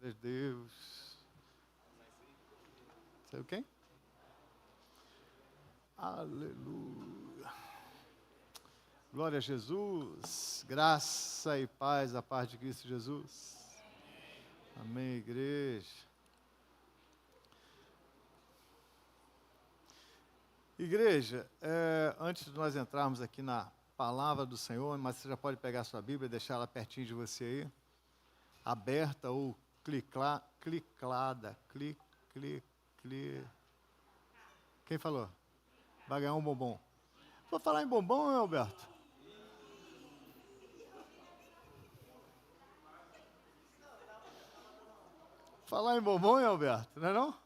Glória a Deus. Sabe quem? Aleluia. Glória a Jesus. Graça e paz da parte de Cristo Jesus. Amém, igreja. Igreja, antes de nós entrarmos aqui na palavra do Senhor, mas você já pode pegar a sua Bíblia e deixar ela pertinho de você aí, aberta ou cliclada. Quem falou? Vai ganhar um bombom. Vou falar em bombom, hein, Alberto? Falar em bombom, hein, Alberto? Não é não?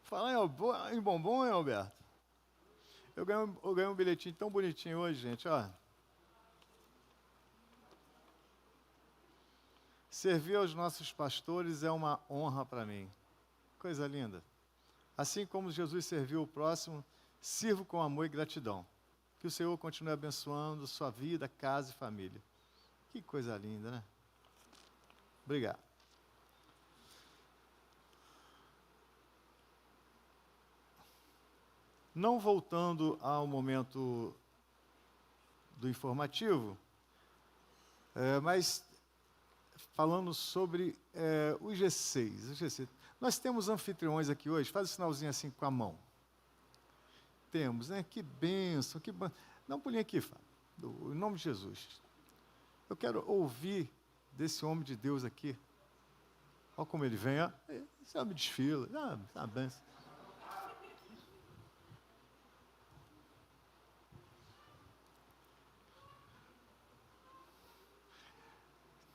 Falar em bombom, hein, Alberto? Eu ganhei um bilhetinho tão bonitinho hoje, gente, ó. Servir aos nossos pastores é uma honra para mim. Coisa linda. Assim como Jesus serviu o próximo, sirvo com amor e gratidão. Que o Senhor continue abençoando sua vida, casa e família. Que coisa linda, né? Obrigado. Não voltando ao momento do informativo, mas falando sobre o G6. Nós temos anfitriões aqui hoje, faz o sinalzinho assim com a mão. Temos, né? Que bênção, que bom. Dá um pulinho aqui, Fábio, em nome de Jesus. Eu quero ouvir desse homem de Deus aqui. Olha como ele vem, ó. Esse homem desfila, uma benção.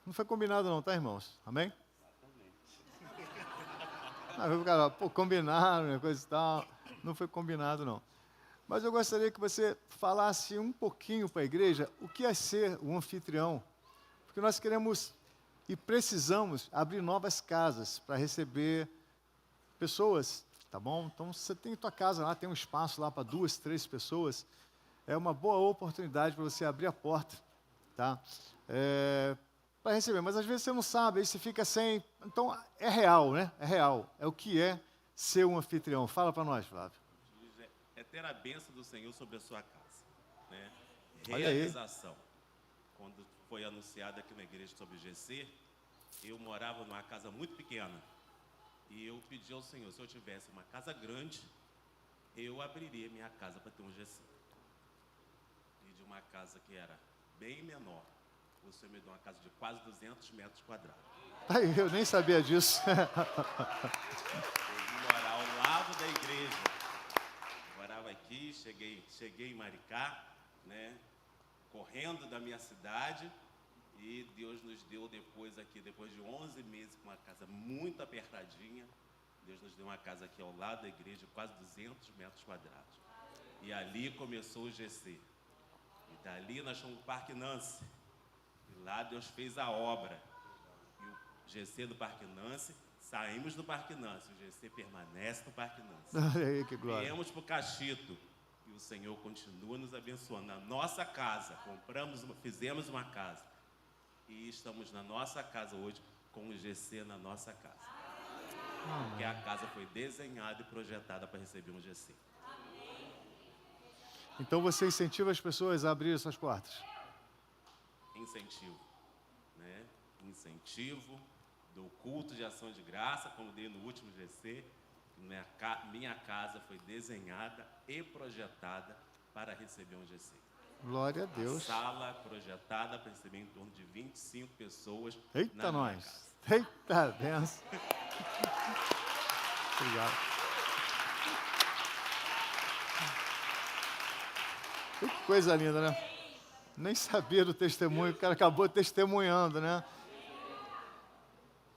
Não foi combinado não, tá, irmãos? Amém? Combinaram, coisa e tal. Não foi combinado, não. Mas eu gostaria que você falasse um pouquinho para a igreja o que é ser um anfitrião. Porque nós queremos e precisamos abrir novas casas para receber pessoas, tá bom? Então, você tem tua casa lá, tem um espaço lá para 2, 3 pessoas. É uma boa oportunidade para você abrir a porta, tá? Para receber, mas às vezes você não sabe, aí você fica sem. Então, é real, né? É real. É o que é ser um anfitrião. Fala para nós, Flávio. É ter a bênção do Senhor sobre a sua casa, né? Olha aí. Realização. Quando foi anunciado aqui na igreja sobre o GC, eu morava numa casa muito pequena. E eu pedi ao Senhor, se eu tivesse uma casa grande, eu abriria minha casa para ter um GC. E de uma casa que era bem menor, o Senhor me deu uma casa de quase 200 metros quadrados. Aí, eu nem sabia disso. Eu vim morar ao lado da igreja. Morava aqui, cheguei em Maricá, né, correndo da minha cidade, e Deus nos deu depois de 11 meses, com uma casa muito apertadinha, Deus nos deu uma casa aqui ao lado da igreja, de quase 200 metros quadrados. E ali começou o GC. E dali nós fomos para o Parque Nancy. E lá Deus fez a obra. E o GC do Parque Nancy, saímos do Parque Nancy, o GC permanece no Parque Nancy. Olha aí, que glória. Viemos para o Cachito e o Senhor continua nos abençoando. Na nossa casa, fizemos uma casa. E estamos na nossa casa hoje, com o GC na nossa casa. Porque a casa foi desenhada e projetada para receber um GC. Então você incentiva as pessoas a abrir suas portas? Incentivo, né? Incentivo do culto de ação de graça, como dei no último GC. Minha casa foi desenhada e projetada para receber um GC. Glória a Deus. A sala projetada para receber em torno de 25 pessoas. Eita, na minha nós. casa. Eita, benção. Obrigado. Que coisa linda, né? Nem sabia do testemunho, o cara acabou testemunhando, né?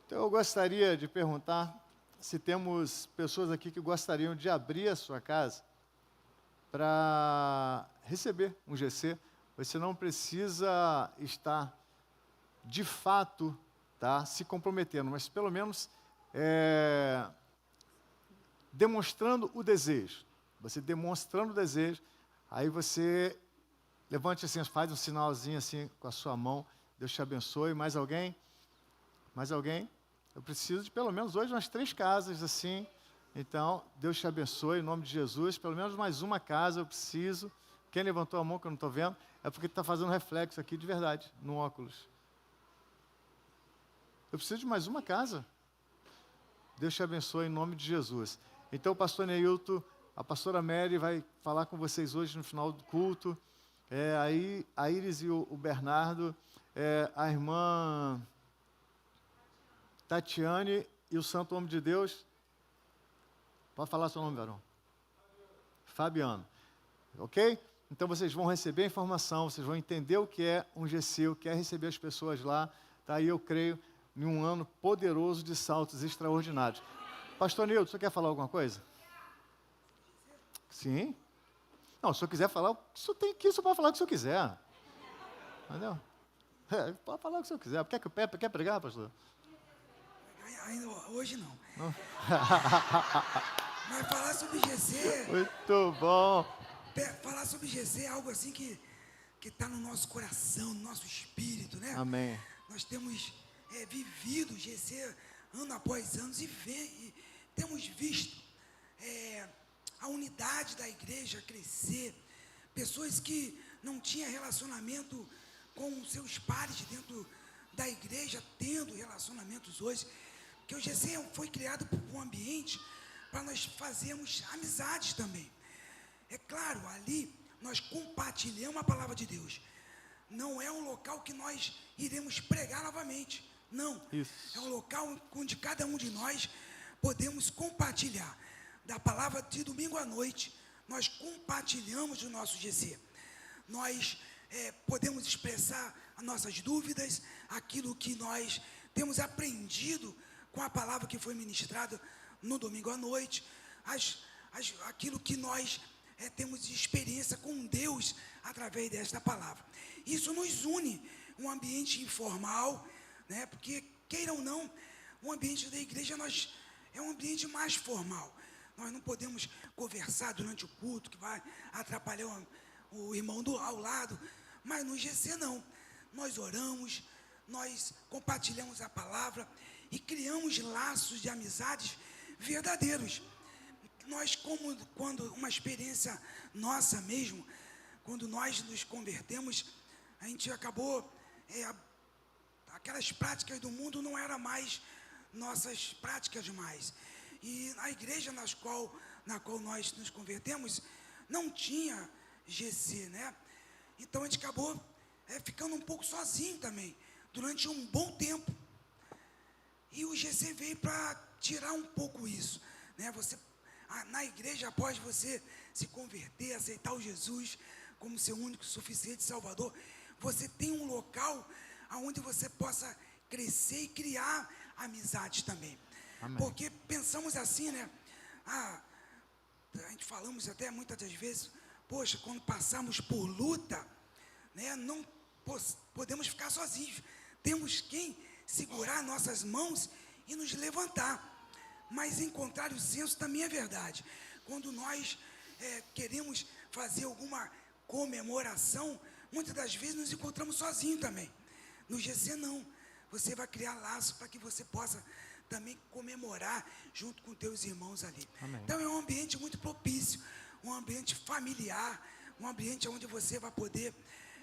Então eu gostaria de perguntar se temos pessoas aqui que gostariam de abrir a sua casa para receber um GC. Você não precisa estar, de fato, tá, se comprometendo, mas pelo menos demonstrando o desejo. Você demonstrando o desejo, aí você levante assim, faz um sinalzinho assim com a sua mão. Deus te abençoe. Mais alguém? Mais alguém? Eu preciso de pelo menos hoje umas 3 casas assim. Então, Deus te abençoe, em nome de Jesus. Pelo menos mais uma casa eu preciso. Quem levantou a mão que eu não estou vendo, é porque está fazendo reflexo aqui de verdade, no óculos. Eu preciso de mais uma casa. Deus te abençoe, em nome de Jesus. Então, o pastor Neilton, a pastora Mary vai falar com vocês hoje no final do culto. Aí a Iris e o Bernardo, a irmã Tatiane e o santo homem de Deus. Pode falar seu nome, varão. Fabiano. Ok? Então vocês vão receber a informação, vocês vão entender o que é um GC, o que é receber as pessoas lá. Tá? E eu creio em um ano poderoso de saltos extraordinários. Pastor Nilton, você quer falar alguma coisa? Sim? Não, se eu quiser falar, isso tem que isso pode falar o que o senhor quiser. Entendeu? Pode falar o que o senhor quiser. Quer pregar, pastor? Ainda hoje não. Não. Mas falar sobre GC, Muito bom. falar sobre GC é algo assim que está no nosso coração, no nosso espírito, né? Amém. Nós temos vivido GC ano após ano e temos visto a unidade da igreja crescer. Pessoas que não tinham relacionamento com seus pares dentro da igreja, tendo relacionamentos hoje. Porque o GC foi criado por um ambiente para nós fazermos amizades também. É claro, ali nós compartilhamos a palavra de Deus. Não é um local que nós iremos pregar novamente. Não. Isso. É um local onde cada um de nós podemos compartilhar. Da palavra de domingo à noite, nós compartilhamos o nosso GC. Nós podemos expressar as nossas dúvidas, aquilo que nós temos aprendido com a palavra que foi ministrada no domingo à noite, aquilo que nós temos de experiência com Deus através desta palavra. Isso nos une, um ambiente informal, né? Porque, queiram ou não, o ambiente da igreja é um ambiente mais formal. Nós não podemos conversar durante o culto, que vai atrapalhar o irmão ao lado, mas no GC não. Nós oramos, nós compartilhamos a palavra e criamos laços de amizades verdadeiros. Nós, quando uma experiência nossa mesmo, quando nós nos convertemos, a gente acabou, aquelas práticas do mundo não eram mais nossas práticas mais. E a igreja na qual nós nos convertemos, não tinha GC, né? Então a gente acabou ficando um pouco sozinho também, durante um bom tempo. E o GC veio para tirar um pouco isso, né? Na igreja, após você se converter, aceitar o Jesus como seu único, suficiente Salvador, você tem um local onde você possa crescer e criar amizades também. Amém. Porque pensamos assim, né? A gente falamos até muitas das vezes, poxa, quando passamos por luta, né, não podemos ficar sozinhos. Temos quem segurar nossas mãos e nos levantar. Mas em contrário senso também é verdade. Quando nós queremos fazer alguma comemoração, muitas das vezes nos encontramos sozinhos também. No GC não. Você vai criar laço para que você possa também comemorar junto com teus irmãos ali. Amém. Então é um ambiente muito propício, um ambiente familiar, um ambiente onde você vai poder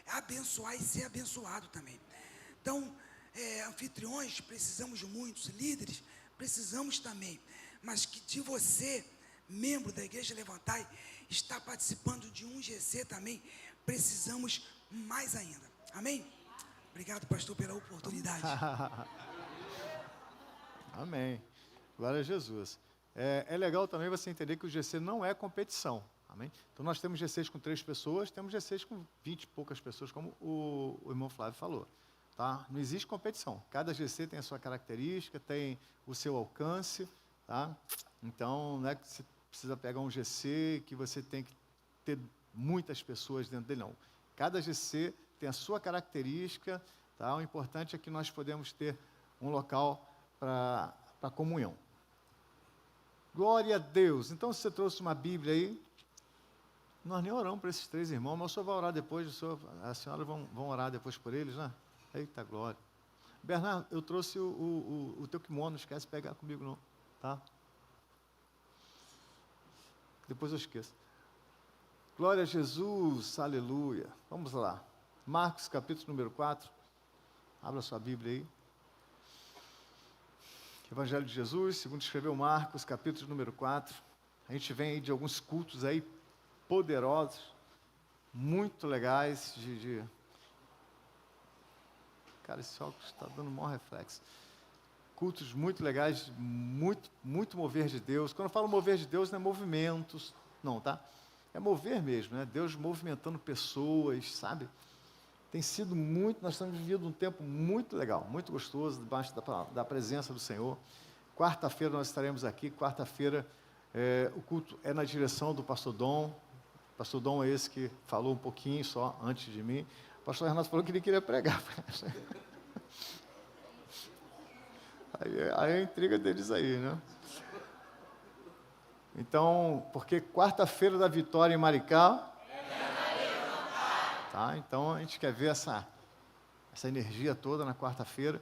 abençoar e ser abençoado também. Então, anfitriões, precisamos de muitos, líderes, precisamos também, mas que de você, membro da Igreja Levantai, está participando de um GC também, precisamos mais ainda. Amém? Obrigado, pastor, pela oportunidade. Amém. Glória a Jesus. É legal também você entender que o GC não é competição. Amém? Então nós temos GCs com 3 pessoas, temos GCs com 20 e poucas pessoas, como o irmão Flávio falou. Tá? Não existe competição. Cada GC tem a sua característica, tem o seu alcance. Tá? Então, não é que você precisa pegar um GC que você tem que ter muitas pessoas dentro dele, não. Cada GC tem a sua característica. Tá? O importante é que nós podemos ter um local para comunhão. Glória a Deus. Então, se você trouxe uma Bíblia aí, nós nem oramos para esses 3 irmãos, mas o senhor vai orar depois, a senhora vão orar depois por eles, né? Eita glória. Bernardo, eu trouxe o teu kimono, não esquece de pegar comigo não, tá? Depois eu esqueço. Glória a Jesus, aleluia. Vamos lá. Marcos, capítulo número 4. Abra sua Bíblia aí. Evangelho de Jesus, segundo escreveu Marcos, capítulo número 4. A gente vem aí de alguns cultos aí poderosos, muito legais, Cara, esse óculos está dando um maior reflexo. Cultos muito legais, muito mover de Deus. Quando eu falo mover de Deus, não é movimentos, não, tá? É mover mesmo, né? Deus movimentando pessoas, sabe? Tem sido muito, nós estamos vivendo um tempo muito legal, muito gostoso, debaixo da presença do Senhor. Quarta-feira nós estaremos aqui, quarta-feira o culto é na direção do pastor Dom. O pastor Dom é esse que falou um pouquinho só antes de mim. O pastor Renato falou que ele queria pregar. Aí a intriga deles aí, né? Então, porque quarta-feira da vitória em Maricá, tá? Então a gente quer ver essa energia toda na quarta-feira,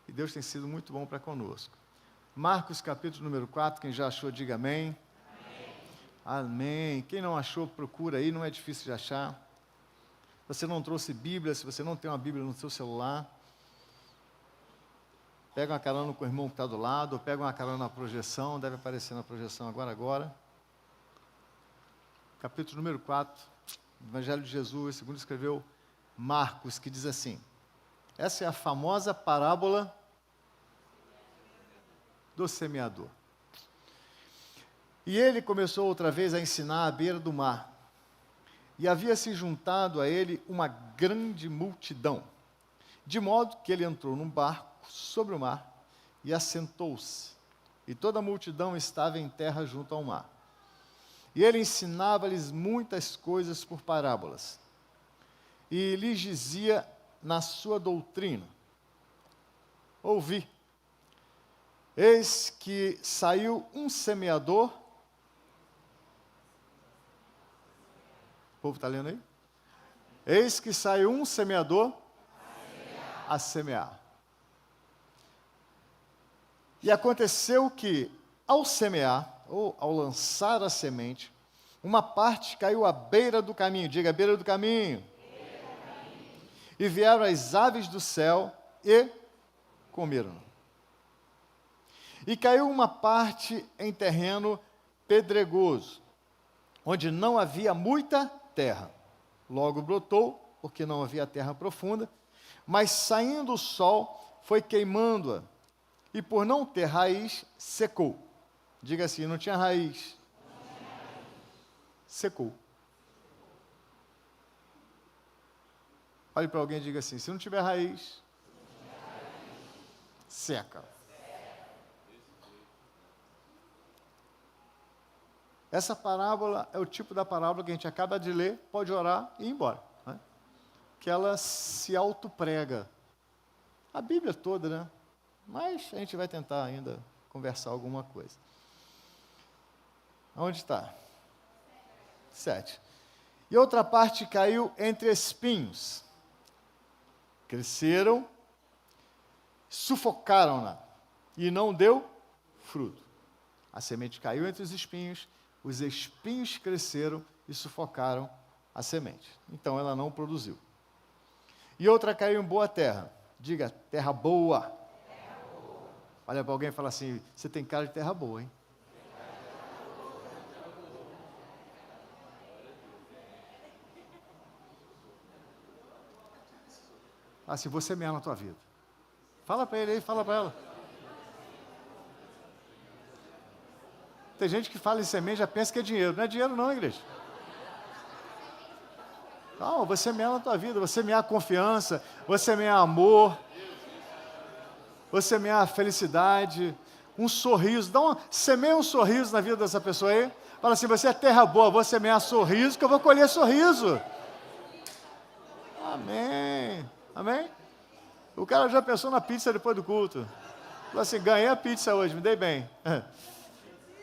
e Deus tem sido muito bom para conosco. Marcos capítulo número 4, quem já achou, diga amém. Amém. Quem não achou, procura aí, não é difícil de achar. Você não trouxe Bíblia, se você não tem uma Bíblia no seu celular, pega uma carona com o irmão que está do lado, ou pega uma carona na projeção, deve aparecer na projeção agora. Capítulo número 4, Evangelho de Jesus, segundo escreveu Marcos, que diz assim, essa é a famosa parábola do semeador. E ele começou outra vez a ensinar à beira do mar. E havia se juntado a ele uma grande multidão, de modo que ele entrou num barco sobre o mar e assentou-se. E toda a multidão estava em terra junto ao mar. E ele ensinava-lhes muitas coisas por parábolas. E lhes dizia na sua doutrina, ouvi, eis que saiu um semeador. O povo está lendo aí? Eis que saiu um semeador a semear. E aconteceu que, ao semear, ou ao lançar a semente, uma parte caiu à beira do caminho. Diga, à beira do caminho. E vieram as aves do céu e comeram. E caiu uma parte em terreno pedregoso, onde não havia muita terra. Logo brotou, porque não havia terra profunda, mas saindo o sol, foi queimando-a, e por não ter raiz, secou. Diga assim, não tinha raiz. Secou. Olhe para alguém e diga assim, se não tiver raiz, seca. Essa parábola é o tipo da parábola que a gente acaba de ler, pode orar e ir embora. Né? Que ela se autoprega. A Bíblia toda, né? Mas a gente vai tentar ainda conversar alguma coisa. Onde está? 7. E outra parte caiu entre espinhos. Cresceram, sufocaram-na e não deu fruto. A semente caiu entre os espinhos cresceram e sufocaram a semente. Então ela não produziu. E outra caiu em boa terra. Diga, terra boa. Terra boa. Olha para alguém e fala assim, você tem cara de terra boa, hein? Assim, você semear na tua vida. Fala para ele aí, fala para ela. Tem gente que fala em semente, já pensa que é dinheiro. Não é dinheiro não, igreja. Não, você semear na tua vida, você semear confiança, você semear amor, você semear felicidade, um sorriso. Semeia um sorriso na vida dessa pessoa aí. Fala assim, você é terra boa, vou semear sorriso, que eu vou colher sorriso. Amém. Amém? O cara já pensou na pizza depois do culto. Falou assim, ganhei a pizza hoje, me dei bem.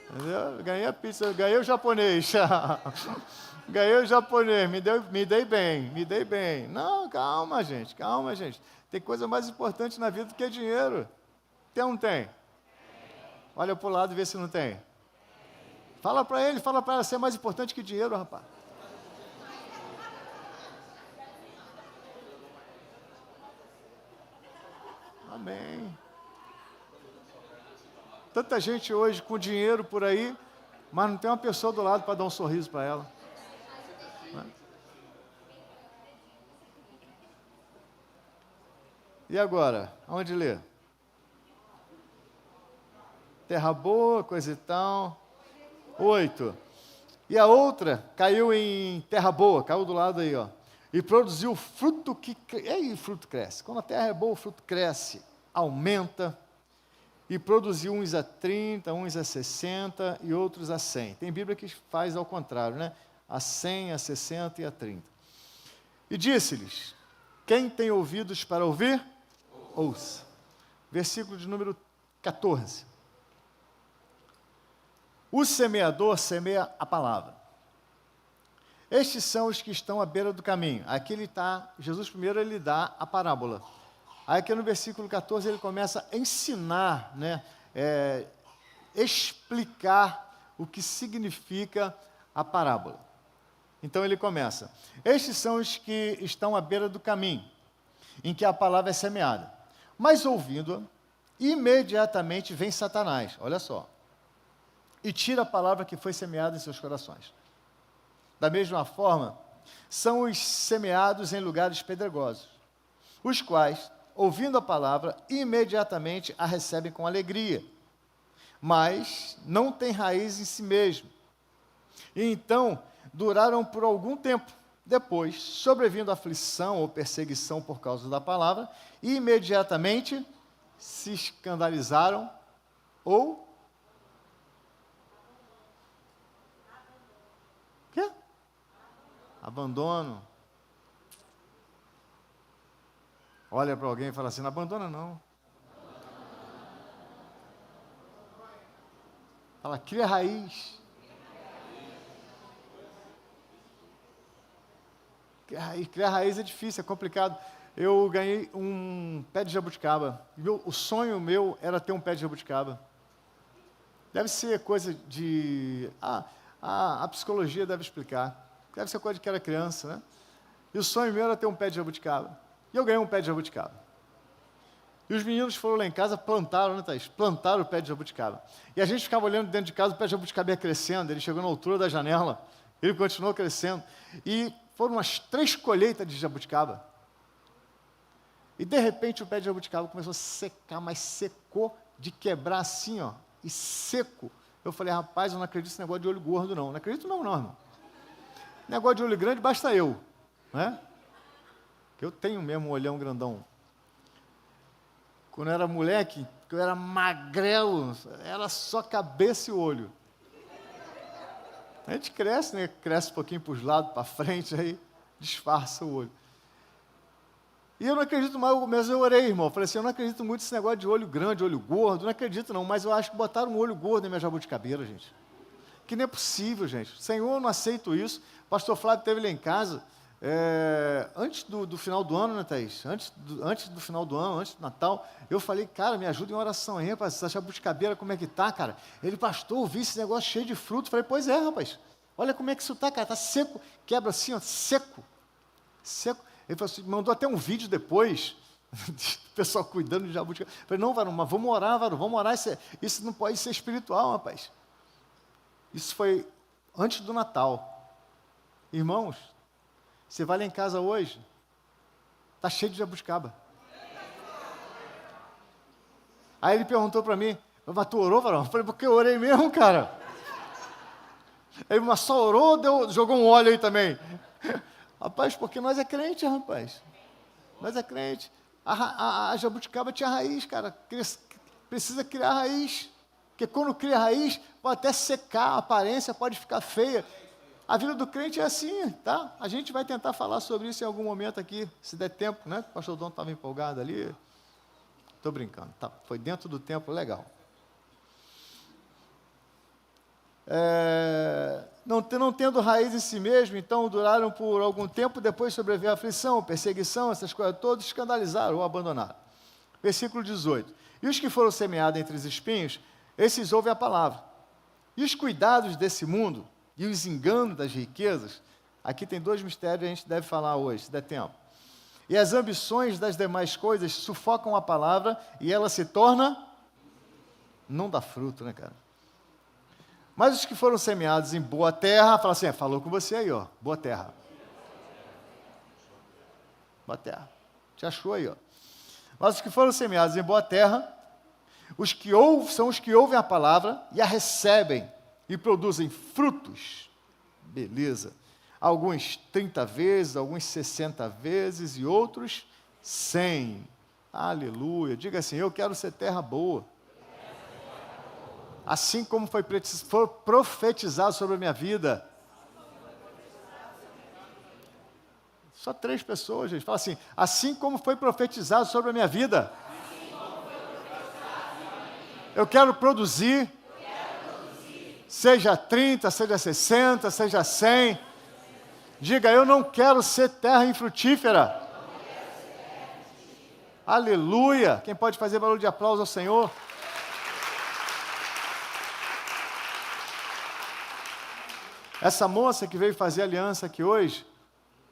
Entendeu? Ganhei a pizza, ganhei o japonês. Ganhei o japonês, me dei bem. Não, calma, gente. Tem coisa mais importante na vida do que dinheiro. Tem ou não tem? Olha para o lado e vê se não tem. Fala para ela ser mais importante que dinheiro, rapaz. Amém. Tanta gente hoje com dinheiro por aí, mas não tem uma pessoa do lado para dar um sorriso para ela. Né? E agora? Aonde ler? Terra boa, coisa e tal. 8. E a outra caiu em terra boa, caiu do lado aí, ó. E produziu fruto que... E aí o fruto cresce. Quando a terra é boa, o fruto cresce, aumenta. E produziu uns a 30, uns a 60 e outros a 100. Tem Bíblia que faz ao contrário, né? A 100, a 60 e a 30. E disse-lhes, quem tem ouvidos para ouvir, ouça. Versículo de número 14. O semeador semeia a palavra. Estes são os que estão à beira do caminho. Aqui ele está, Jesus primeiro ele dá a parábola. Aí aqui no versículo 14 ele começa a ensinar, né, explicar o que significa a parábola. Então ele começa, estes são os que estão à beira do caminho, em que a palavra é semeada. Mas ouvindo-a, imediatamente vem Satanás, olha só, e tira a palavra que foi semeada em seus corações. Da mesma forma, são os semeados em lugares pedregosos, os quais, ouvindo a palavra, imediatamente a recebem com alegria, mas não têm raiz em si mesmo. E então, duraram por algum tempo. Depois, sobrevindo aflição ou perseguição por causa da palavra, imediatamente se escandalizaram ou... Quê? Abandono. Olha para alguém e fala assim, não abandona não. Fala, cria raiz. Criar raiz é difícil, é complicado. Eu ganhei um pé de jabuticaba. O sonho meu era ter um pé de jabuticaba. Deve ser coisa de... a psicologia deve explicar. Deve ser coisa de que era criança, né? E o sonho meu era ter um pé de jabuticaba. E eu ganhei um pé de jabuticaba. E os meninos foram lá em casa, plantaram, né, Thaís? Plantaram o pé de jabuticaba. E a gente ficava olhando dentro de casa, o pé de jabuticaba ia crescendo, ele chegou na altura da janela, ele continuou crescendo. E foram umas 3 colheitas de jabuticaba. E, de repente, o pé de jabuticaba começou a secar, mas secou de quebrar assim, ó, e seco. Eu falei, rapaz, eu não acredito nesse negócio de olho gordo, não. Não acredito não, irmão. Negócio de olho grande, basta eu. Né? Que eu tenho mesmo um olhão grandão. Quando eu era moleque, eu era magrelo, era só cabeça e olho. A gente cresce, né? Cresce um pouquinho para os lados, para frente, aí disfarça o olho. E eu não acredito mais, mas eu orei, irmão. Falei assim, eu não acredito muito nesse negócio de olho grande, olho gordo, não acredito não, mas eu acho que botaram um olho gordo na minha jabuticabeira, gente. Que não é possível, gente. Senhor, eu não aceito isso. O pastor Flávio esteve lá em casa, antes do final do ano, né, Thaís? Antes do final do ano, antes do Natal, eu falei, cara, me ajuda em oração aí, rapaz, essa jabuticabeira, como é que tá, cara? Ele, pastor, eu vi esse negócio cheio de fruto. Falei, pois é, rapaz, olha como é que isso tá, cara, tá seco, quebra assim, ó, seco. Ele falou assim, mandou até um vídeo depois, o pessoal cuidando de jabuticaba. Falei, não, varão, mas vamos orar, isso não pode ser espiritual, rapaz. Isso foi antes do Natal. Irmãos, você vai lá em casa hoje, está cheio de jabuticaba. Aí ele perguntou para mim, mas tu orou, varão? Eu falei, porque eu orei mesmo, cara. Ele, mas só orou, jogou um óleo aí também. Rapaz, porque nós é crente, rapaz. Nós é crente. A jabuticaba tinha raiz, cara. Precisa criar raiz. Porque quando cria raiz, pode até secar, a aparência pode ficar feia. A vida do crente é assim, tá? A gente vai tentar falar sobre isso em algum momento aqui, se der tempo, né? O pastor Dom estava empolgado ali. Estou brincando, tá? Foi dentro do tempo, legal. não tendo raiz em si mesmo, então duraram por algum tempo, depois sobreveio a aflição, perseguição, essas coisas todas, escandalizaram ou abandonaram. Versículo 18. E os que foram semeados entre os espinhos, esses ouvem a palavra. E os cuidados desse mundo, e os enganos das riquezas, aqui tem 2 mistérios que a gente deve falar hoje, se der tempo. E as ambições das demais coisas sufocam a palavra, e ela se torna, não dá fruto, né, cara? Mas os que foram semeados em boa terra, fala assim, falou com você aí, ó, boa terra. Boa terra. Te achou aí, ó. Mas os que foram semeados em boa terra, são os que ouvem a palavra e a recebem e produzem frutos. Beleza. Alguns 30 vezes, alguns 60 vezes e outros 100. Aleluia. Diga assim, eu quero ser terra boa. Assim como foi profetizado sobre a minha vida. Só 3 pessoas, gente. Fala assim, assim como foi profetizado sobre a minha vida. Eu quero produzir. Seja 30, seja 60, seja 100. Diga, eu não quero ser terra infrutífera. Aleluia. Quem pode fazer barulho de aplauso ao Senhor? Essa moça que veio fazer aliança aqui hoje,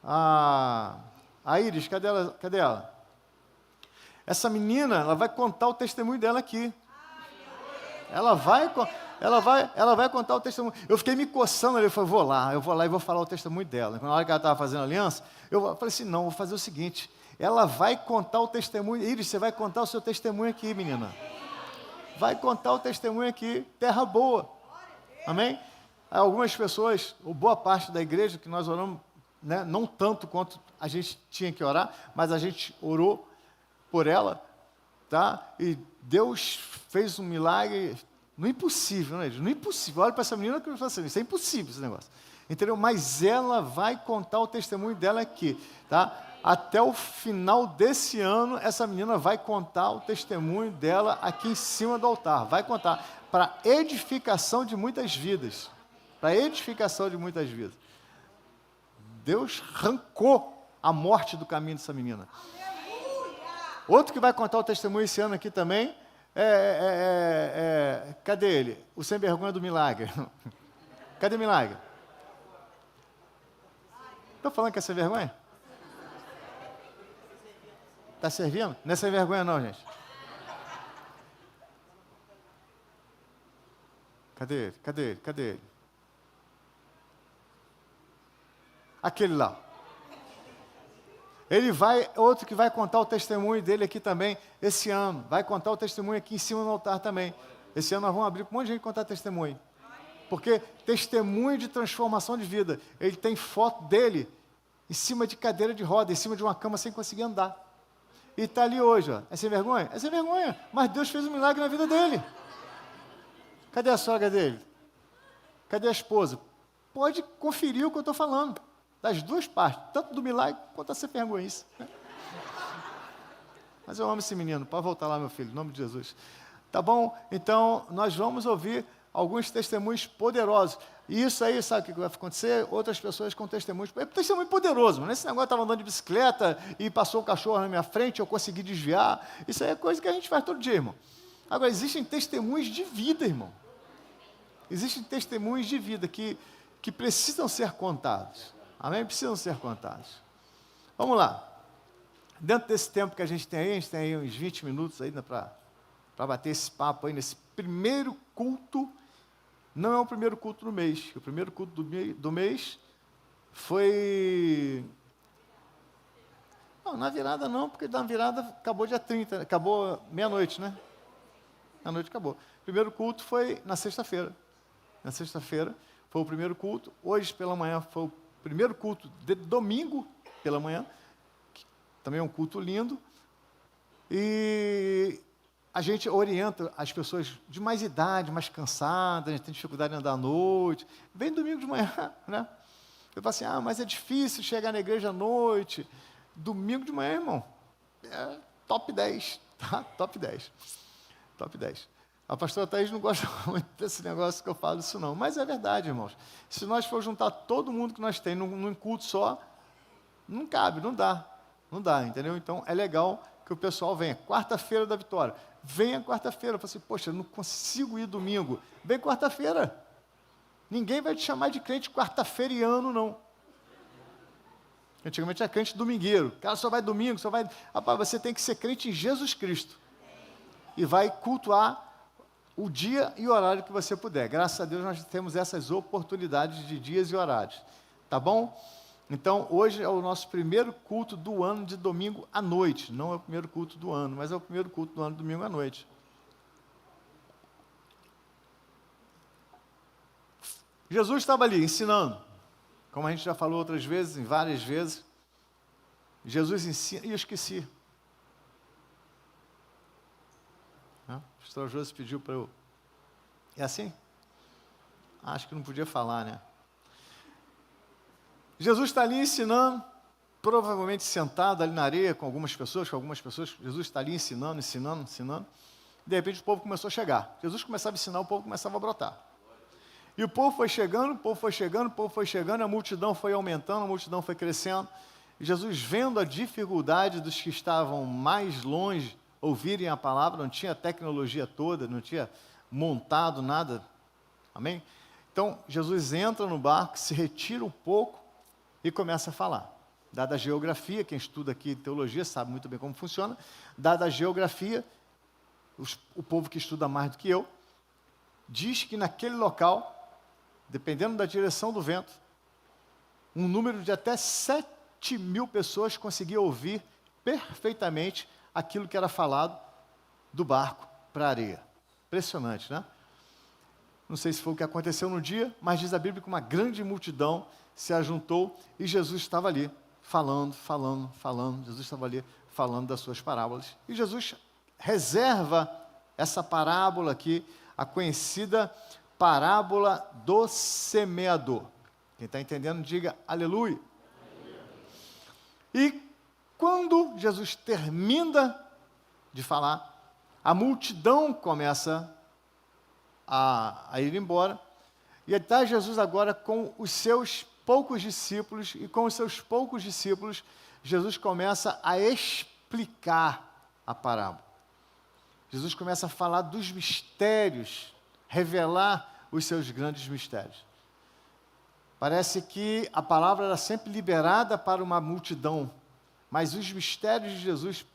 a Iris, cadê ela? Cadê ela? Essa menina, ela vai contar o testemunho dela aqui. Ela vai contar o testemunho. Eu fiquei me coçando ali, eu falei, eu vou lá e vou falar o testemunho dela. Na hora que ela estava fazendo aliança, eu falei assim, não, vou fazer o seguinte, ela vai contar o testemunho. Iris, você vai contar o seu testemunho aqui, menina. Vai contar o testemunho aqui, terra boa. Amém? Algumas pessoas, ou boa parte da igreja, que nós oramos, né, não tanto quanto a gente tinha que orar, mas a gente orou por ela, tá? E Deus fez um milagre no impossível, né? No impossível. Olha para essa menina que eu falo assim, isso é impossível esse negócio. Entendeu? Mas ela vai contar o testemunho dela aqui, tá? Até o final desse ano, essa menina vai contar o testemunho dela aqui em cima do altar. Vai contar para edificação de muitas vidas. Para edificação de muitas vidas. Deus arrancou a morte do caminho dessa menina. Outro que vai contar o testemunho esse ano aqui também, cadê ele? O sem vergonha do milagre. Cadê o milagre? Estou falando que é sem vergonha? Está servindo? Não é sem vergonha não, gente. Cadê ele? Cadê ele? Cadê ele? Aquele lá. Ele vai, outro que vai contar o testemunho dele aqui também, esse ano. Vai contar o testemunho aqui em cima do altar também. Esse ano nós vamos abrir para um monte de gente contar testemunho. Porque testemunho de transformação de vida. Ele tem foto dele em cima de cadeira de roda, em cima de uma cama sem conseguir andar. E está ali hoje, ó. É sem vergonha? É sem vergonha. Mas Deus fez um milagre na vida dele. Cadê a sogra dele? Cadê a esposa? Pode conferir o que eu estou falando. Das duas partes, tanto do milagre quanto da sem vergonhice. Mas eu amo esse menino. Pode voltar lá, meu filho, em nome de Jesus. Tá bom? Então, nós vamos ouvir alguns testemunhos poderosos. E isso aí, sabe o que vai acontecer? Outras pessoas com testemunhos. É testemunho poderoso, mano. Esse negócio estava andando de bicicleta e passou o cachorro na minha frente, eu consegui desviar. Isso aí é coisa que a gente faz todo dia, irmão. Agora, existem testemunhos de vida, irmão. Existem testemunhos de vida que precisam ser contados. Amém? Precisam ser contados. Vamos lá. Dentro desse tempo que a gente tem aí uns 20 minutos ainda para bater esse papo aí nesse primeiro culto. Não é o primeiro culto do mês. O primeiro culto do mês foi... Não, na virada não, porque na virada acabou dia 30, acabou meia-noite, né? Meia-noite acabou. O primeiro culto foi na sexta-feira. Na sexta-feira foi o primeiro culto. Hoje pela manhã foi o primeiro culto de domingo pela manhã, que também é um culto lindo, e a gente orienta as pessoas de mais idade, mais cansadas, a gente tem dificuldade de andar à noite, vem domingo de manhã, né? Eu falo assim, mas é difícil chegar na igreja à noite. Domingo de manhã, irmão, é top 10, tá? Top 10. Top 10. A pastora Thaís não gosta muito desse negócio que eu falo isso não, mas é verdade, irmãos. Se nós for juntar todo mundo que nós temos num culto só, não cabe, não dá, entendeu? Então, é legal que o pessoal venha. Quarta-feira da Vitória. Venha quarta-feira. Eu falo assim, poxa, eu não consigo ir domingo. Vem quarta-feira. Ninguém vai te chamar de crente quarta-feiriano, não. Antigamente era crente domingueiro. O cara só vai domingo, só vai... Rapaz, você tem que ser crente em Jesus Cristo. E vai cultuar o dia e o horário que você puder. Graças a Deus nós temos essas oportunidades de dias e horários. Tá bom? Então, hoje é o nosso primeiro culto do ano de domingo à noite. Não é o primeiro culto do ano, mas é o primeiro culto do ano de domingo à noite. Jesus estava ali ensinando. Como a gente já falou outras vezes, em várias vezes. Jesus ensina... E eu esqueci. O pastor José pediu para eu... É assim? Acho que não podia falar, né? Jesus está ali ensinando, provavelmente sentado ali na areia com algumas pessoas. Jesus está ali ensinando. De repente o povo começou a chegar. Jesus começava a ensinar, o povo começava a brotar. E o povo foi chegando, a multidão foi aumentando, a multidão foi crescendo. E Jesus, vendo a dificuldade dos que estavam mais longe ouvirem a palavra, não tinha tecnologia toda, não tinha montado nada. Amém? Então, Jesus entra no barco, se retira um pouco, e começa a falar. Dada a geografia, quem estuda aqui teologia sabe muito bem como funciona. Dada a geografia, o povo que estuda mais do que eu, diz que naquele local, dependendo da direção do vento, um número de até 7.000 pessoas conseguia ouvir perfeitamente aquilo que era falado do barco para a areia. Impressionante, né? Não sei se foi o que aconteceu no dia, mas diz a Bíblia que uma grande multidão se ajuntou e Jesus estava ali, falando. Jesus estava ali falando das suas parábolas. E Jesus reserva essa parábola aqui, a conhecida parábola do semeador. Quem está entendendo, diga aleluia. E quando Jesus termina de falar, a multidão começa a ir embora, e está Jesus agora com os seus poucos discípulos, e com os seus poucos discípulos, Jesus começa a explicar a parábola. Jesus começa a falar dos mistérios, revelar os seus grandes mistérios. Parece que a palavra era sempre liberada para uma multidão, mas os mistérios de Jesus,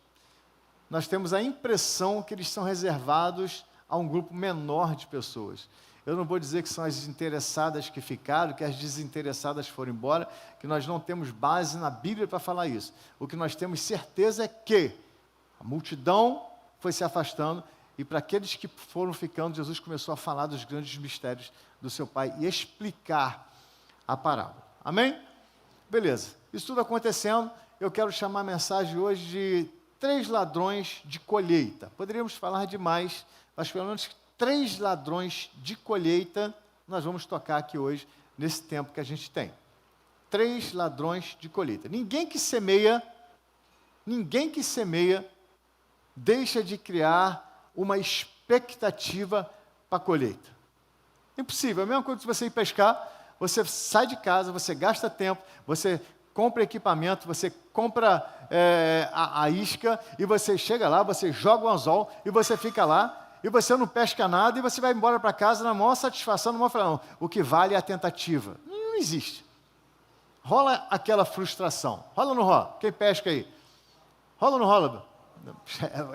nós temos a impressão que eles são reservados a um grupo menor de pessoas. Eu não vou dizer que são as interessadas que ficaram, que as desinteressadas foram embora, que nós não temos base na Bíblia para falar isso. O que nós temos certeza é que a multidão foi se afastando, e para aqueles que foram ficando, Jesus começou a falar dos grandes mistérios do seu Pai e explicar a parábola. Amém? Beleza. Isso tudo acontecendo, eu quero chamar a mensagem hoje de 3 ladrões de colheita. Poderíamos falar de mais, mas pelo menos 3 ladrões de colheita nós vamos tocar aqui hoje, nesse tempo que a gente tem. 3 ladrões de colheita. Ninguém que semeia, deixa de criar uma expectativa para a colheita. Impossível. É a mesma coisa que você ir pescar, você sai de casa, você gasta tempo, você compra equipamento, você compra a isca, e você chega lá, você joga o anzol, e você fica lá, e você não pesca nada, e você vai embora para casa na maior satisfação, no maior falar, não, o que vale é a tentativa. Não existe. Rola aquela frustração. Rola ou não rola? Quem pesca aí? Rola ou não rola?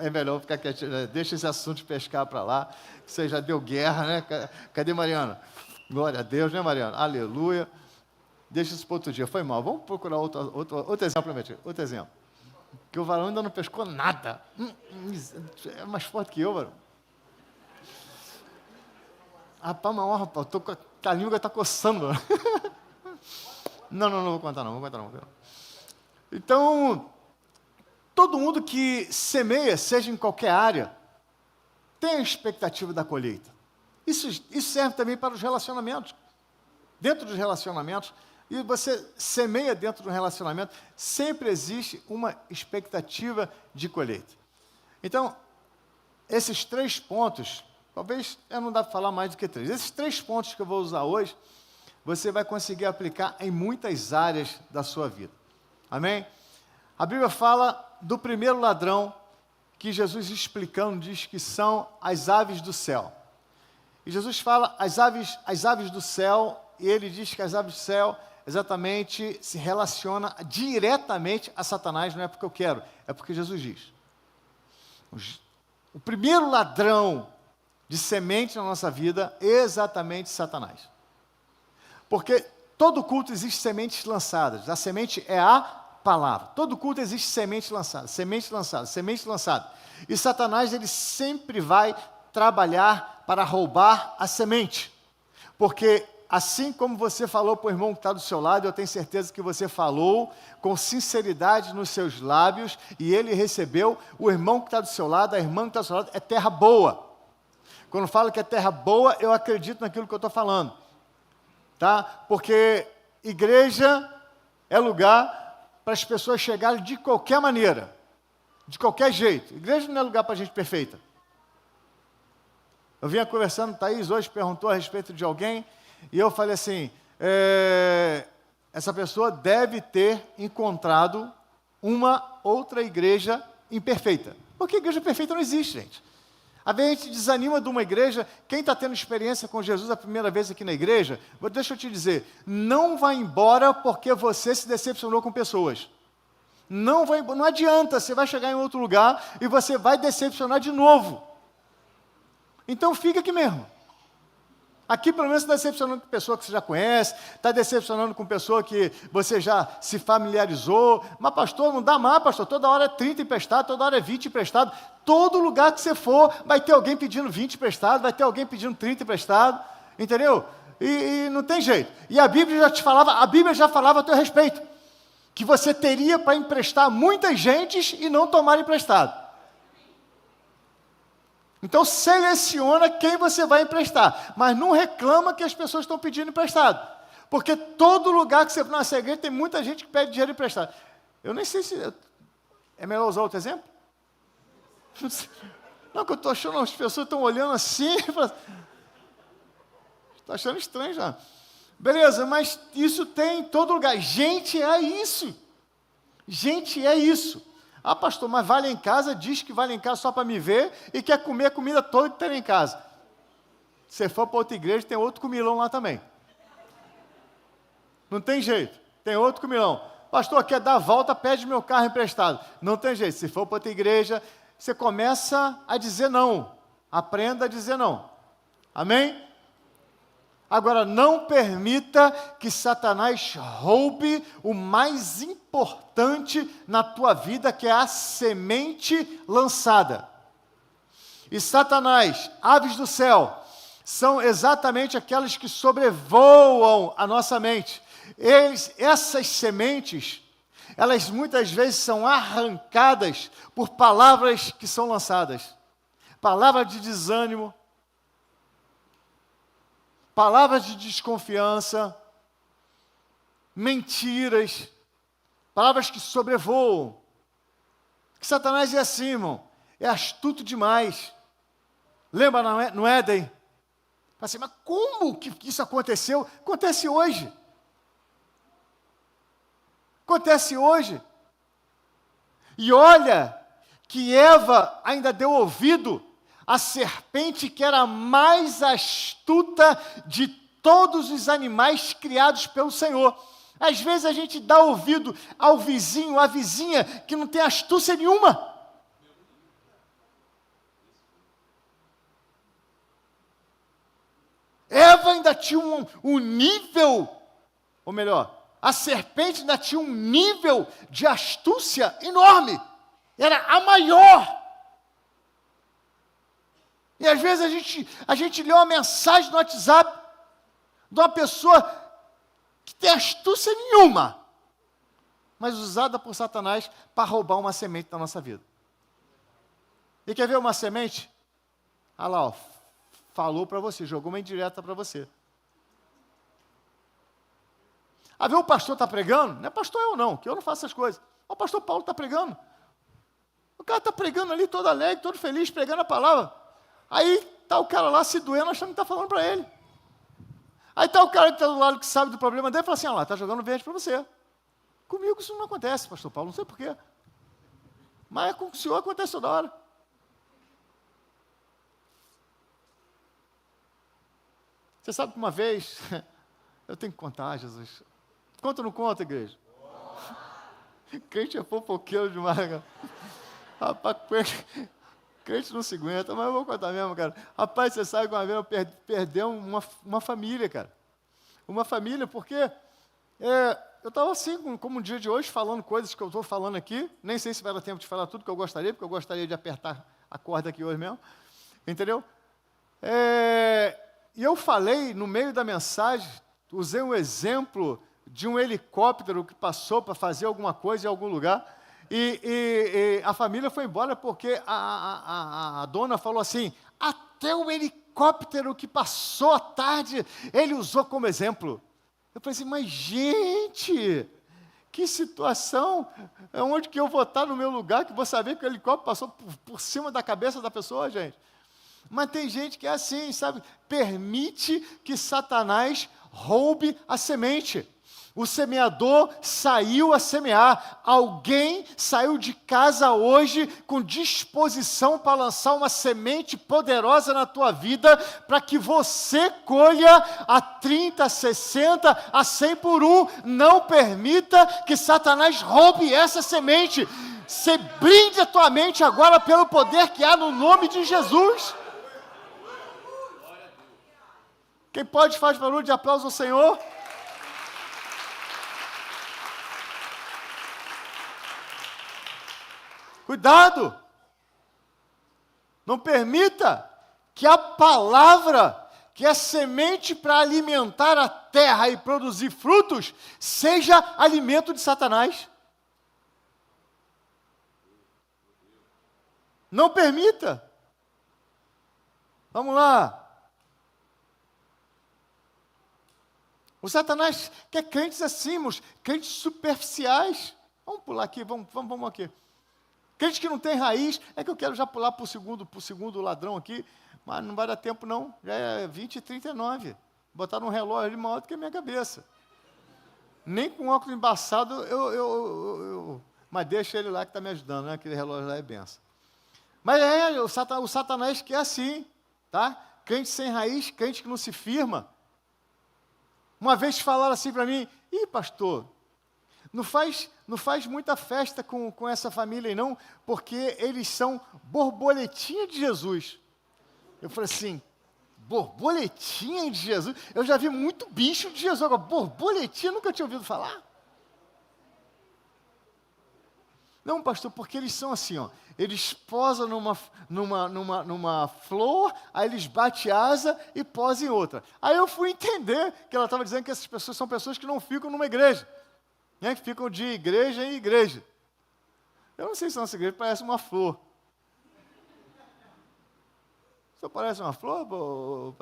É melhor ficar quietinho, deixa esse assunto de pescar para lá, que você já deu guerra, né? Cadê Mariana? Glória a Deus, né, Mariana? Aleluia. Deixa isso para outro dia. Foi mal. Vamos procurar outro exemplo, outro exemplo. Que o varão ainda não pescou nada. É mais forte que eu, varão. Rapaz, mas rapaz, a língua está coçando. Não vou contar não. Então, todo mundo que semeia, seja em qualquer área, tem a expectativa da colheita. Isso serve também para os relacionamentos. Dentro dos relacionamentos, e você semeia dentro do relacionamento, sempre existe uma expectativa de colheita. Então, esses 3 pontos Talvez não dá para falar mais do que 3. Esses 3 pontos que eu vou usar hoje, você vai conseguir aplicar em muitas áreas da sua vida. Amém? A Bíblia fala do primeiro ladrão, que Jesus explicando diz que são as aves do céu. E Jesus fala as aves do céu, e ele diz que as aves do céu exatamente se relaciona diretamente a Satanás, não é porque eu quero, é porque Jesus diz. O primeiro ladrão de semente na nossa vida é exatamente Satanás. Porque todo culto existe sementes lançadas. A semente é a palavra. Todo culto existe semente lançada, semente lançada, semente lançada. E Satanás, ele sempre vai trabalhar para roubar a semente. Porque assim como você falou para o irmão que está do seu lado, eu tenho certeza que você falou com sinceridade nos seus lábios e ele recebeu, o irmão que está do seu lado, a irmã que está do seu lado, é terra boa. Quando falo que é terra boa, eu acredito naquilo que eu estou falando. Tá? Porque igreja é lugar para as pessoas chegarem de qualquer maneira, de qualquer jeito. Igreja não é lugar para gente perfeita. Eu vinha conversando, Thaís hoje perguntou a respeito de alguém, e eu falei assim, essa pessoa deve ter encontrado uma outra igreja imperfeita. Porque igreja perfeita não existe, gente. Às vezes a gente desanima de uma igreja, quem está tendo experiência com Jesus a primeira vez aqui na igreja, deixa eu te dizer, não vai embora porque você se decepcionou com pessoas. Não adianta, você vai chegar em outro lugar e você vai decepcionar de novo. Então fica aqui mesmo. Aqui pelo menos está decepcionando com pessoa que você já conhece, está decepcionando com pessoa que você já se familiarizou. Mas pastor, não dá mais, pastor, toda hora é 30 emprestado, toda hora é 20 emprestado. Todo lugar que você for, vai ter alguém pedindo 20 emprestado, vai ter alguém pedindo 30 emprestado, entendeu? E não tem jeito. E a Bíblia já falava a teu respeito, que você teria para emprestar muitas gentes e não tomar emprestado. Então, seleciona quem você vai emprestar. Mas não reclama que as pessoas estão pedindo emprestado. Porque todo lugar que você... Nossa igreja tem muita gente que pede dinheiro emprestado. Eu nem sei se... É melhor usar outro exemplo? Não, que eu estou achando... As pessoas estão olhando assim... Estou achando estranho já. Beleza, mas isso tem em todo lugar. Gente, é isso. Gente, é isso. Ah, pastor, mas vai lá em casa, diz que vai lá em casa só para me ver e quer comer a comida toda que tem em casa. Se você for para outra igreja, tem outro comilão lá também. Não tem jeito, tem outro comilão. Pastor, quer dar a volta, pede meu carro emprestado. Não tem jeito, se for para outra igreja, você começa a dizer não. Aprenda a dizer não. Amém? Agora, não permita que Satanás roube o mais importante na tua vida, que é a semente lançada. E Satanás, aves do céu, são exatamente aquelas que sobrevoam a nossa mente. Essas sementes, elas muitas vezes são arrancadas por palavras que são lançadas. Palavras de desânimo, palavras de desconfiança, mentiras, palavras que sobrevoam. Que Satanás é assim, irmão, é astuto demais. Lembra no Éden? Assim, mas como que isso aconteceu? Acontece hoje. Acontece hoje. E olha que Eva ainda deu ouvido a serpente que era a mais astuta de todos os animais criados pelo Senhor. Às vezes a gente dá ouvido ao vizinho, à vizinha, que não tem astúcia nenhuma. Eva ainda tinha um nível, ou melhor, a serpente ainda tinha um nível de astúcia enorme. Era a maior. E às vezes a gente lê uma mensagem no WhatsApp de uma pessoa que tem astúcia nenhuma, mas usada por Satanás para roubar uma semente da nossa vida. E quer ver uma semente? Olha lá, ó, falou para você, jogou uma indireta para você. Ah, vê, o pastor está pregando? Não é pastor eu não, que eu não faço essas coisas. O pastor Paulo está pregando. O cara está pregando ali todo alegre, todo feliz, pregando a palavra. Aí tá o cara lá se doendo, achando que está falando para ele. Aí tá o cara que está do lado, que sabe do problema dele, e fala assim, olha lá, está jogando verde para você. Comigo isso não acontece, pastor Paulo, não sei porquê. Mas com o senhor acontece toda hora. Você sabe que uma vez, eu tenho que contar, Jesus. Conta ou não conta, igreja? Crente é fofoqueiro demais, cara. Rapaz, crente não se aguenta, mas eu vou contar mesmo, cara. Rapaz, você sabe que uma vez eu perdi uma família, cara. Uma família, porque eu estava assim, como um dia de hoje, falando coisas que eu estou falando aqui. Nem sei se vai dar tempo de falar tudo que eu gostaria, porque eu gostaria de apertar a corda aqui hoje mesmo. Entendeu? E eu falei, no meio da mensagem, usei um exemplo de um helicóptero que passou para fazer alguma coisa em algum lugar, e a família foi embora porque a dona falou assim, até o helicóptero que passou à tarde, ele usou como exemplo. Eu falei assim, mas gente, que situação, onde que eu vou estar no meu lugar, que vou saber que o helicóptero passou por cima da cabeça da pessoa, gente? Mas tem gente que é assim, sabe? Permite que Satanás roube a semente. O semeador saiu a semear. Alguém saiu de casa hoje com disposição para lançar uma semente poderosa na tua vida, para que você colha a 30, 60, a 100 por um. Não permita que Satanás roube essa semente. Você brinde a tua mente agora pelo poder que há no nome de Jesus. Quem pode faz barulho de aplauso ao Senhor? Cuidado! Não permita que a palavra, que é semente para alimentar a terra e produzir frutos, seja alimento de Satanás. Não permita. Vamos lá. O Satanás quer crentes assim, crentes superficiais. Vamos pular aqui, vamos aqui. Crente que não tem raiz, é que eu quero já pular para o segundo ladrão aqui, mas não vai dar tempo não, já é 20h39. Botaram um relógio ali maior do que a minha cabeça. Nem com óculos embaçado, mas deixa ele lá que está me ajudando, né? Aquele relógio lá é benção. Mas o Satanás que é assim, tá? Crente sem raiz, crente que não se firma. Uma vez falaram assim para mim, pastor, não faz muita festa com essa família aí não, porque eles são borboletinha de Jesus. Eu falei assim, borboletinha de Jesus? Eu já vi muito bicho de Jesus, agora borboletinha nunca tinha ouvido falar. Não, pastor, porque eles são assim, ó, eles posam numa flor, aí eles batem asa e posam em outra. Aí eu fui entender que ela estava dizendo que essas pessoas são pessoas que não ficam numa igreja, né, que ficam de igreja em igreja. Eu não sei se nossa igreja parece uma flor. Só parece uma flor?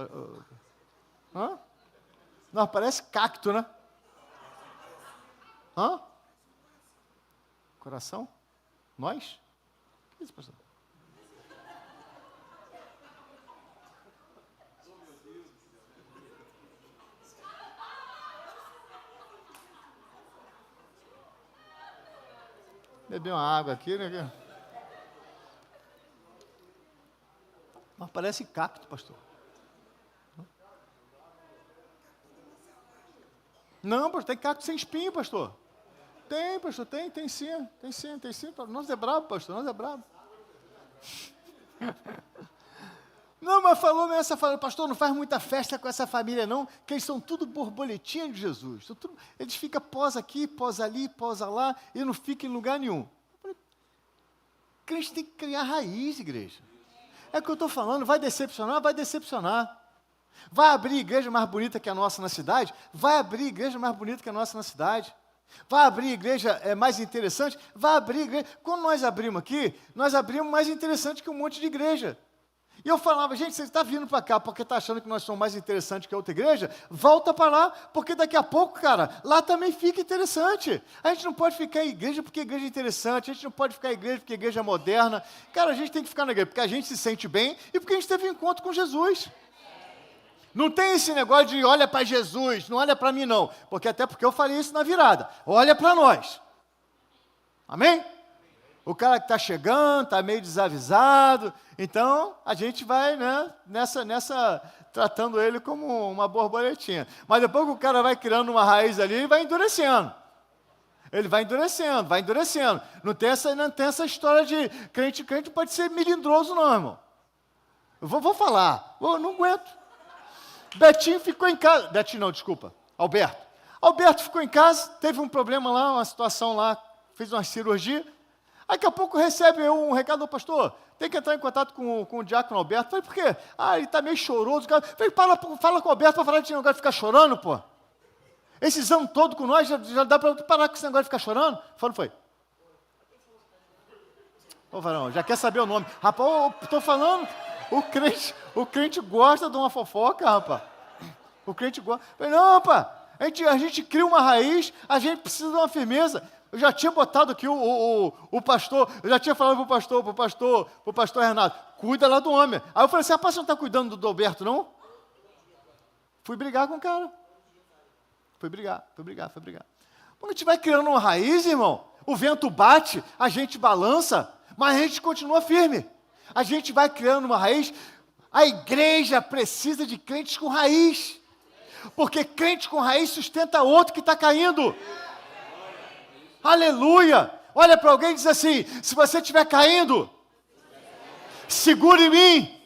Hã? Não, parece cacto, né? Hã? Coração? Nós? O que é isso, pastor? Beber uma água aqui, né? Mas parece cacto, pastor. Não, pastor, tem cacto sem espinho, pastor. Tem, pastor, tem sim. Nós é brabo, pastor, nós é brabo. Não, mas falou nessa, pastor, não faz muita festa com essa família não, que eles são tudo borboletinha de Jesus. Eles ficam pós aqui, pós ali, pós lá, e não ficam em lugar nenhum. Crente tem que criar raiz, igreja. É o que eu estou falando, vai decepcionar. Vai abrir igreja mais bonita que a nossa na cidade? Vai abrir igreja mais bonita que a nossa na cidade. Vai abrir igreja mais interessante? Vai abrir igreja. Quando nós abrimos aqui, nós abrimos mais interessante que um monte de igreja. E eu falava, gente, você está vindo para cá porque está achando que nós somos mais interessantes que a outra igreja? Volta para lá, porque daqui a pouco, cara, lá também fica interessante. A gente não pode ficar em igreja porque a igreja é interessante, a gente não pode ficar em igreja porque a igreja é moderna. Cara, a gente tem que ficar na igreja porque a gente se sente bem e porque a gente teve um encontro com Jesus. Não tem esse negócio de olha para Jesus, não olha para mim não. Até porque eu falei isso na virada. Olha para nós. Amém? O cara que está chegando, está meio desavisado, então a gente vai, né, nessa tratando ele como uma borboletinha. Mas depois que o cara vai criando uma raiz ali, ele vai endurecendo. Ele vai endurecendo, vai endurecendo. Não tem essa história de crente pode ser melindroso não, irmão. Eu vou falar, eu não aguento. Betinho ficou em casa, Betinho não, desculpa, Alberto. Alberto ficou em casa, teve um problema lá, uma situação lá, fez uma cirurgia. Daqui a pouco recebe um recado, pastor, tem que entrar em contato com o diácono Alberto. Falei, por quê? Ele está meio choroso. Falei, fala com o Alberto para falar de negócio de ficar chorando, pô. Esses anos todos com nós, já dá para parar com esse negócio de ficar chorando? Foi. Ô, varão, já quer saber o nome. Rapaz, estou falando, o crente gosta de uma fofoca, rapaz. O crente gosta. Falei, não, rapaz, a gente cria uma raiz, a gente precisa de uma firmeza. Eu já tinha botado aqui o pastor, eu já tinha falado pro pastor Renato, cuida lá do homem. Aí eu falei assim, rapaz, você não está cuidando do Alberto, não? Fui brigar com o cara. Fui brigar. Quando a gente vai criando uma raiz, irmão, o vento bate, a gente balança, mas a gente continua firme. A gente vai criando uma raiz. A igreja precisa de crentes com raiz. Porque crente com raiz sustenta outro que está caindo. Aleluia! Olha para alguém e diz assim, se você estiver caindo, segure em mim,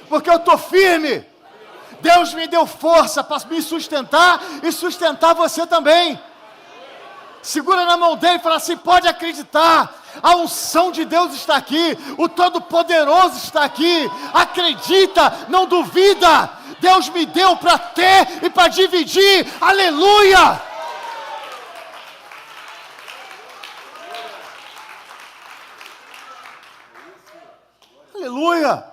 porque eu estou firme. Deus me deu força para me sustentar e sustentar você também. Segura na mão dele e fala assim, pode acreditar, a unção de Deus está aqui, o Todo-Poderoso está aqui, acredita, não duvida, Deus me deu para ter e para dividir, aleluia! Aleluia!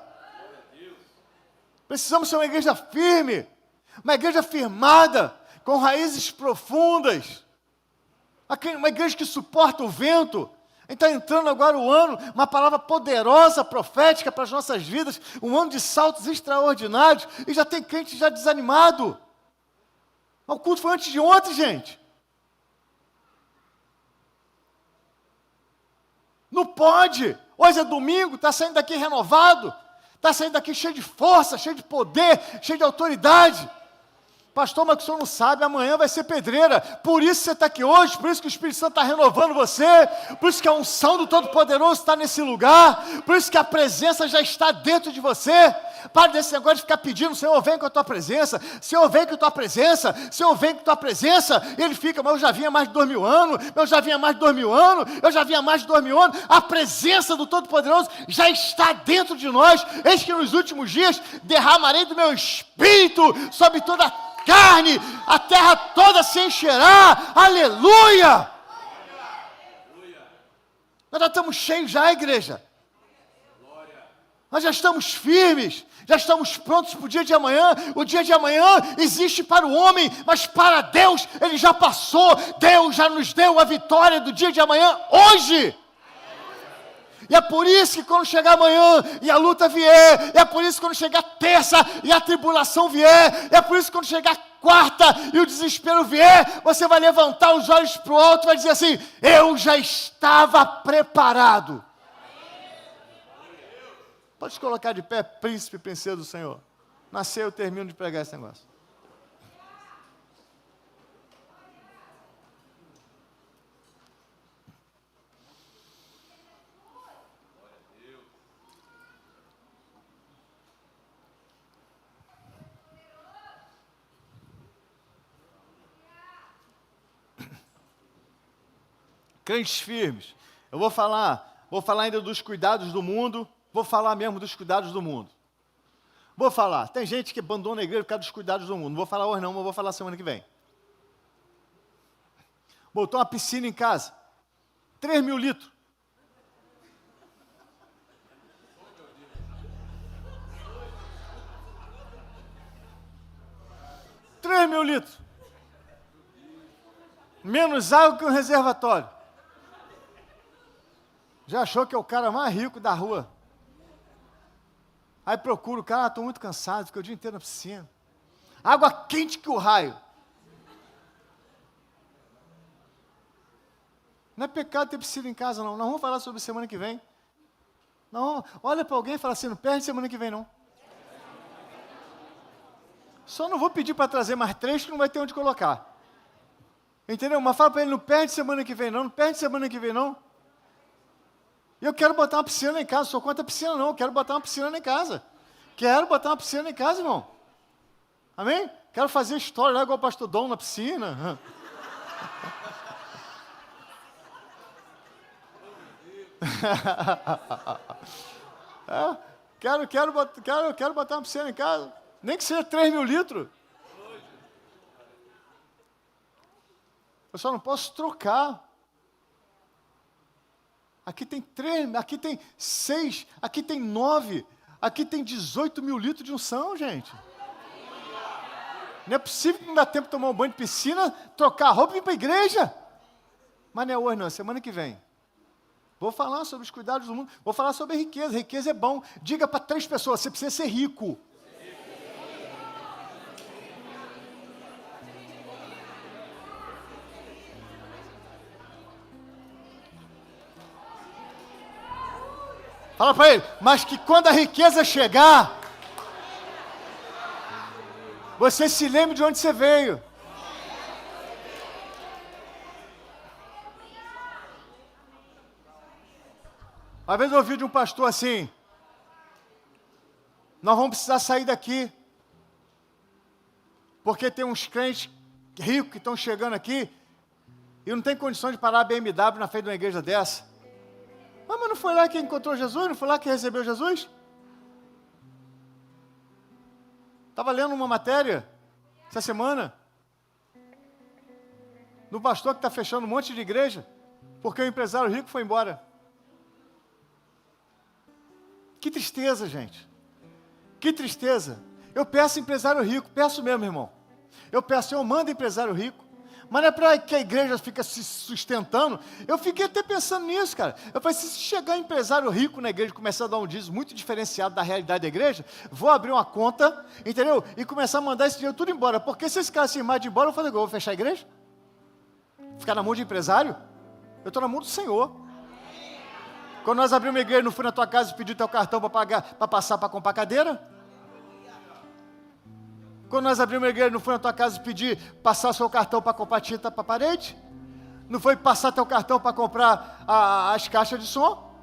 Precisamos ser uma igreja firme, uma igreja firmada, com raízes profundas, uma igreja que suporta o vento. Está entrando agora o ano, uma palavra poderosa, profética para as nossas vidas, um ano de saltos extraordinários, e já tem crente já desanimado. O culto foi antes de ontem, gente. Não pode. Hoje é domingo, está saindo daqui renovado, está saindo daqui cheio de força, cheio de poder, cheio de autoridade. Pastor, mas o senhor não sabe, amanhã vai ser pedreira. Por isso você está aqui hoje, por isso que o Espírito Santo está renovando você, por isso que a unção do Todo-Poderoso está nesse lugar, por isso que a presença já está dentro de você. Para desse negócio de ficar pedindo, Senhor, vem com a tua presença, Senhor, vem com a tua presença, Senhor, vem com a tua presença. E ele fica, mas eu já vinha mais de 2000 anos, eu já vinha mais de 2000 anos, eu já vinha mais de 2000 anos. A presença do Todo-Poderoso já está dentro de nós. Eis que nos últimos dias derramarei do meu Espírito sobre toda a carne, a terra toda se encherá, aleluia! Nós já estamos cheios já, igreja. Nós já estamos firmes, já estamos prontos para o dia de amanhã. O dia de amanhã existe para o homem, mas para Deus ele já passou. Deus já nos deu a vitória do dia de amanhã hoje. E é por isso que quando chegar amanhã e a luta vier, é por isso que quando chegar terça e a tribulação vier, é por isso que quando chegar quarta e o desespero vier, você vai levantar os olhos para o alto e vai dizer assim, eu já estava preparado. Pode colocar de pé, príncipe, princesa do Senhor. Nasceu, eu termino de pregar esse negócio. Crentes firmes. Eu vou falar ainda dos cuidados do mundo, vou falar mesmo dos cuidados do mundo. Vou falar, tem gente que abandona a igreja por causa dos cuidados do mundo. Não vou falar hoje não, mas vou falar semana que vem. Botou uma piscina em casa, 3.000 litros. 3.000 litros. Menos água que um reservatório. Já achou que é o cara mais rico da rua. Aí procura o cara, estou muito cansado, fiquei o dia inteiro na piscina. Água quente que o raio. Não é pecado ter piscina em casa, não. Nós vamos falar sobre semana que vem. Não, olha para alguém e fala assim, não perde semana que vem, não. Só não vou pedir para trazer mais 3 que não vai ter onde colocar. Entendeu? Mas fala para ele, não perde semana que vem, não. Não perde semana que vem, não. E eu quero botar uma piscina lá em casa. Sou contra a piscina, não. Eu quero botar uma piscina lá em casa. Quero botar uma piscina lá em casa, irmão. Amém? Quero fazer história lá igual o pastor Dom na piscina. Quero botar uma piscina em casa. Nem que seja 3.000 litros. Eu só não posso trocar. Aqui tem 3, aqui tem 6, aqui tem 9, aqui tem 18.000 litros de unção, gente. Não é possível que não dá tempo de tomar um banho de piscina, trocar a roupa e ir para a igreja. Mas não é hoje não, é semana que vem. Vou falar sobre os cuidados do mundo, vou falar sobre a riqueza. Riqueza é bom. Diga para 3 pessoas, você precisa ser rico. Fala para ele, mas que quando a riqueza chegar, você se lembre de onde você veio. Uma vez eu ouvi de um pastor assim, nós vamos precisar sair daqui, porque tem uns crentes ricos que estão chegando aqui, e não tem condições de parar a BMW na frente de uma igreja dessa. Mas não foi lá que encontrou Jesus? Não foi lá que recebeu Jesus? Estava lendo uma matéria, essa semana, do pastor que está fechando um monte de igreja, porque o empresário rico foi embora. Que tristeza, gente. Que tristeza. Eu peço empresário rico, peço mesmo, irmão. Eu peço, eu mando empresário rico. Mas não é para que a igreja fique se sustentando. Eu fiquei até pensando nisso, cara. Eu falei, se chegar empresário rico na igreja e começar a dar um dízimo muito diferenciado da realidade da igreja, vou abrir uma conta, entendeu? E começar a mandar esse dinheiro tudo embora. Porque se esse cara se irmar de embora, eu falei, eu vou fechar a igreja? Ficar na mão de empresário? Eu estou na mão do Senhor. Quando nós abrimos uma igreja, não fui na tua casa e pedi teu cartão para pagar, para passar para comprar cadeira? Quando nós abrimos a igreja, não foi na tua casa pedir passar seu cartão para comprar tinta para a parede? Não foi passar teu cartão para comprar as caixas de som?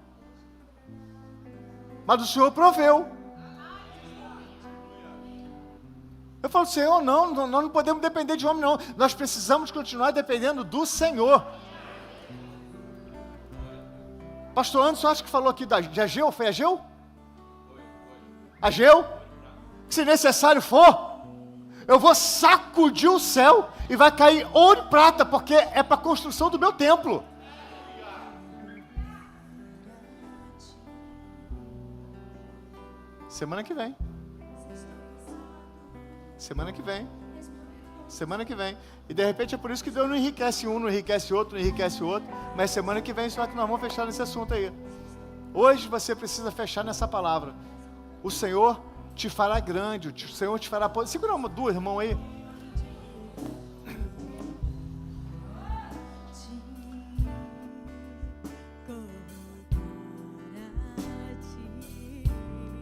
Mas o Senhor proveu. Eu falo, Senhor, nós não podemos depender de homem, não. Nós precisamos continuar dependendo do Senhor. Pastor Anderson, acho que falou aqui de Ageu, foi Ageu? Ageu? Se necessário for, eu vou sacudir o céu e vai cair ouro e prata, porque é para a construção do meu templo. Semana que vem. Semana que vem. Semana que vem. E de repente é por isso que Deus não enriquece um, não enriquece outro, não enriquece outro. Mas semana que vem só que nós vamos fechar nesse assunto aí. Hoje você precisa fechar nessa palavra. O Senhor te fará grande, o Senhor te fará... Segura 2 irmãos aí.